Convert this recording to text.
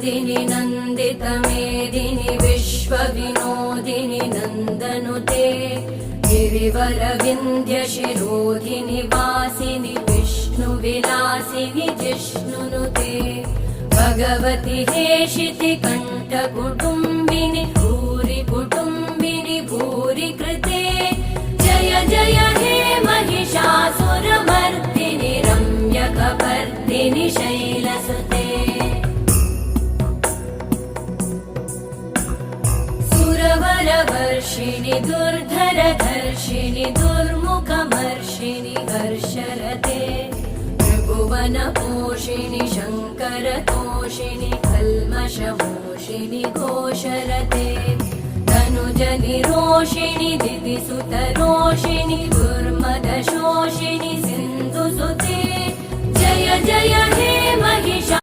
नन्दिनि नन्दितमेदिनि विश्वविनोदिनि नन्दनुते गिरिवरविन्ध्यशिरोधिनि वासिनि विष्णुविलासिनि जिष्णुनुते भगवति हेशिति कण्ठकुटुम्बिनि भूरि कुटुम्बिनि भूरि कृते जय जय हे महिषासुरमर्दिनि रम्यकपर्दिनि शैलसुते सुरवरवर्षिणि दुर्धरधर्षिणि दुर्मुखमर्षिणि हर्षरते त्रिभुवनपोषिणि शङ्करतोषिणि कल्मषमोषिणि घोषरते तनुजनिरोषिणि दिदिसुतरोषिणि दुर्मदशोषिणि सिन्धुसुते जय जय हे महिषासुरमर्दिनि